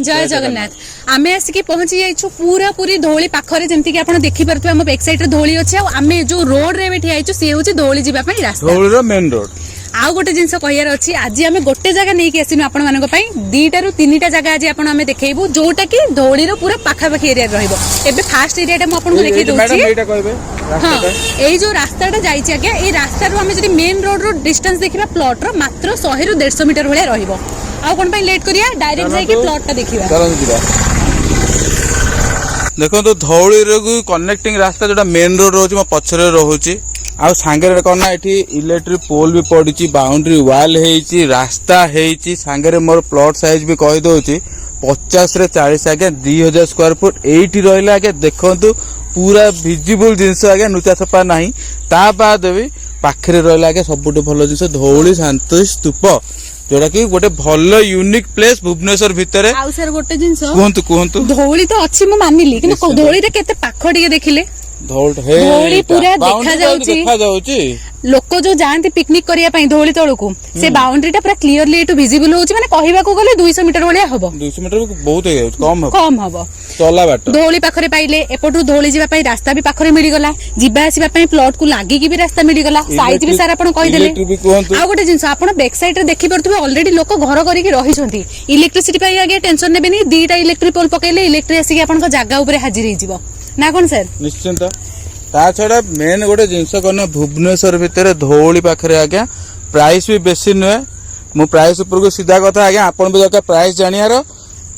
जय जगन्नाथ आमे आसिक पहुंची जाइछु पूरा पूरी धौली पाखरे जेमति कि आपण देखि परथु हम बैक साइड रे धौली अछि आ आमे जो रोड रे बैठी आइछु से होछि धौली जिबा पई रास्ता धौली रो मेन रोड आउ गोटे जिनस कहियार अछि आज आमे गोटे जगह नै कि आसिनु आपण मानको पई दीटा रु तीनटा जगह आज आपण आमे देखेबु जोटा कि धौली रो पूरा पाखा पाखी एरिया रहइबो एबे फास्ट एरिया टा म आपण को देखि दोछि मैडम एटा कहबे रास्ता एई जो रास्ताटा जाइछि आगे ए रास्ता रु आमे जदि मेन रोड रो डिस्टेंस देखिबा प्लॉट रो मात्र 100 रु 150 मीटर भलिया रहइबो आ कोन पई लेट करिया डायरेक्ट जाई के प्लॉट टा देखिबा चलो जिबा देखो तो धौली रो कनेक्टिंग रास्ता जोटा मेन रोड रोज म पछरे रहउची आ सांगरे कोना एठी इलेक्ट्रिक पोल भी पड़ीची बाउंड्री वाल हेची रास्ता हेची सांगरे मोर प्लॉट साइज भी कहि दोची 50 रे 40 आगे 2000 स्क्वायर फुट एठी रहला आगे देखंतु पूरा विजिबल जिंस आगे नुचा सपा नाही ता बाद भी पाखरे रहला आगे सबुटे भलो जिंस धौली शांति स्तूप जोटा कि गोटे भल यूनिक प्लेस भुवनेश्वर भितरे आउ सर गोटे जिंस कुहंतु धौली तो अछि म मानिली कि धौली रे केते पाख टिके देखिले धौली पूरा देखा जाउची लोक जो जानती पिकनिक करिया पई धौली तळकू से बाउंड्री टा पूरा क्लियरली एटू विजिबल होची माने कहिबा को गले 200 मीटर भलिया हबो 200 मीटर बहुत है कम हबो चला बाट धौली पाखरे पाइले एपटू धौली जिबा पई रास्ता भी पाखरे मिली गला जिबा आसीबा पई प्लॉट को लागी की भी रास्ता मिली गला साइज भी सारा आपण कहि देले आ गोटे जिंस आपण बैक साइड रे देखि परथुबे ऑलरेडी लोक घर करी के रही छथि इलेक्ट्रिसिटी पई आगे टेंशन नेबेनी दीटा इलेक्ट्रिक पोल पकेले इलेक्ट्रिक आसी के आपण को जागा ऊपर हाजिर हे जिवो ना कोन सर निश्चिंत ता छड़ा मेन गोटे जिनस कने भुवनेश्वर भितर धौली पाखरे आज्ञा प्राइस भी बेसी नुहे मु प्राइस ऊपर को सीधा कथा आज्ञा आपण भी दरकार प्राइस जानियार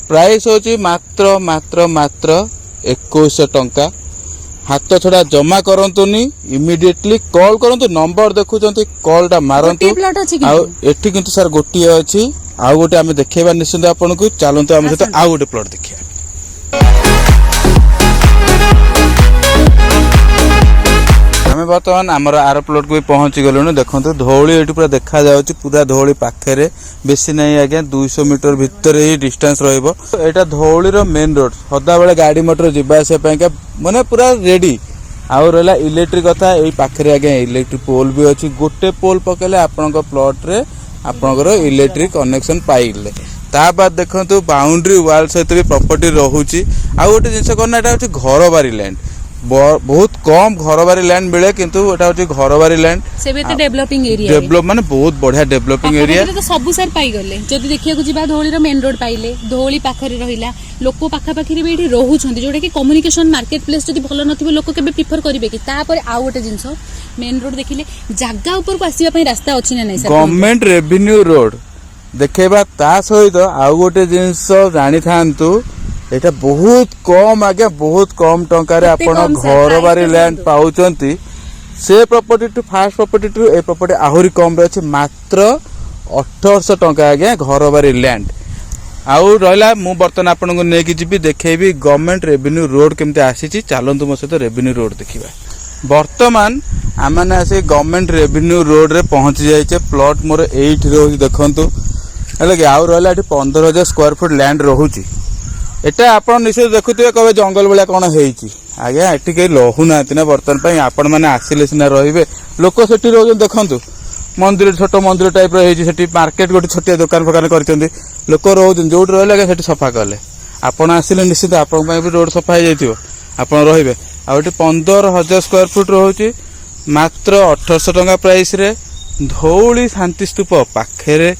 प्राइस होची मात्र मात्र मात्र 2100 टंका हाथ छड़ा जमा करंतुनी इमीडिएटली कॉल करंतु नंबर देखुचंती कॉल टा मारंतु आ एठी किंतु सर गोटी अछि आ गोटे आमे देखेबा निश्चित आपण को चलंतु आमे सहित आ गोटे प्लॉट देखिया हमें बर्तमान आमर आर प्लॉट को भी पहुंची गलुनु देखंतु धौली एठी पूरा देखा जाउची पूरा धौली पाखरे बेसी नहीं आज्ञा 200 मीटर भितर ही डिस्टेंस रहइबो एटा धौली रो मेन रोड सदा बेले गाड़ी मोटर जिबा आसे पय माने पूरा रेडी आउ रहला इलेक्ट्रिक कथा एई पाखरे आज्ञा इलेक्ट्रिक पोल भी अछि गोटे पोल पकेले आपनक प्लॉट रे आपनकर इलेक्ट्रिक कनेक्शन पाइले ता बाद देखंतु बाउंड्री वाल सहित भी प्रॉपर्टी रहूची आ गोटे जिंस कोना एटा अछि घर बारी लैंड बहुत कम घर बारी लैंड मिले किंतु एटा होची घर बारी लैंड सेबे तो डेवलपिंग एरिया डेवलप माने बहुत बढ़िया डेवलपिंग एरिया तो सब सर पाई गले जदी देखिया को जिबा धौली रो मेन रोड पाइले धौली पाखरे रहिला लोक पाखा पाखरी भी एठी रहू छथि जोटा कि कम्युनिकेशन मार्केट प्लेस जदी भलो नथिबे लोक केबे प्रिफर करिवे कि ता पर आ गोटे जिंस मेन रोड देखिले जागा ऊपर को आसीबा पई रास्ता अछि ना नै सर गवर्नमेंट रेवेन्यू रोड देखेबा ता सहित आ गोटे जिंस जानि थांतु एटा बहुत कम आगे बहुत कम टंका रे आपण घर बारी लैंड पाउचंती से property to fast property to a property आहुरी कम रे अछि मात्र 1800 टंका आगे घर बारी लैंड आउ रहला मु बर्तन आपण को नेकी जिबी देखेबी गवर्नमेंट रेवेन्यू रोड केमते आसीची चालंतु मो सहित रेवेन्यू रोड देखिबा वर्तमान आमाने आसे गवर्नमेंट रेवेन्यू रोड रे पहुंच जाइचे प्लॉट मोर 8 रो देखंतु हले कि आउ रहला एठी 15000 स्क्वायर फुट लैंड रहूची एटा आपण निश्चय देखुथिबे कबे जंगल बेला कोन हेइची आज्ञा एठी के रहू नाति ना बर्तन पई आपण माने आसिले सिना रहिबे लोक सेठी रह देखंतु मंदिर छोटो मंदिर टाइप रो हेइची सेठी मार्केट गोटी छोटिया दुकान फकान करचंदी लोक रहू जोट रहले के सेठी सफा करले आपण आसिले निश्चित आपण पई भी रोड सफा हे जाइथिबो आपण रहिबे आ एठी 15000 स्क्वायर फुट रहूची मात्र 1800 टंका प्राइस रे धौली शांति स्तूप पाखरे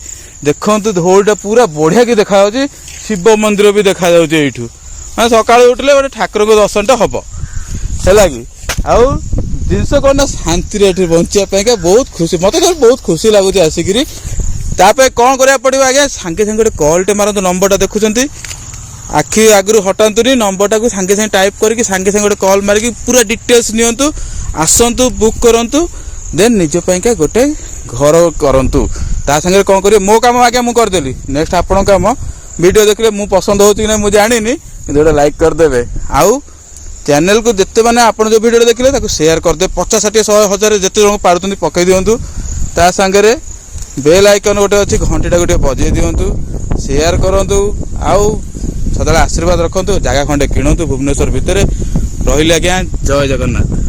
देखंतु धौलटा पूरा बढ़िया की देखा जाउची शिव मंदिर भी देखा जाउची एठू माने सकाळ उठले गोटे ठाकुर को दर्शनटा हबो हैला कि आउ जिंस कोना शांति रे एठी बंचिया पय के बहुत खुशी मते तो बहुत खुशी लागुची आसीगिरी तापे कोन करिया पड़िबो आगे संगे संगे कॉल टे मारंतु नंबरटा देखुचंती आखि आगरु हटांतुनी नंबरटा को संगे संगे टाइप करके संगे संगे कॉल मारिकी पूरा डिटेल्स नियंतु आसंतु बुक करंतु देन निज पय के गोटे घर करंतु ता संगे कोन करियो मो काम आगे मु कर देली नेक्स्ट आपन काम वीडियो देखले मु पसंद होची ना मु जानिनी किंतु लाइक कर देबे आउ चैनल को जत्ते माने आपन जो वीडियो देखले ताको शेयर कर दे 50 60 100 1000 जत्ते जण पारुतनी पकई दियंतु ता संगे रे बेल आइकन गोटे अछि घंटीटा गोटे बजे दियंतु शेयर करंतु आउ सदा आशीर्वाद रखंतु जागा खंडे किणंतु भुवनेश्वर भितरे रहिले आज्ञा जय जगन्नाथ।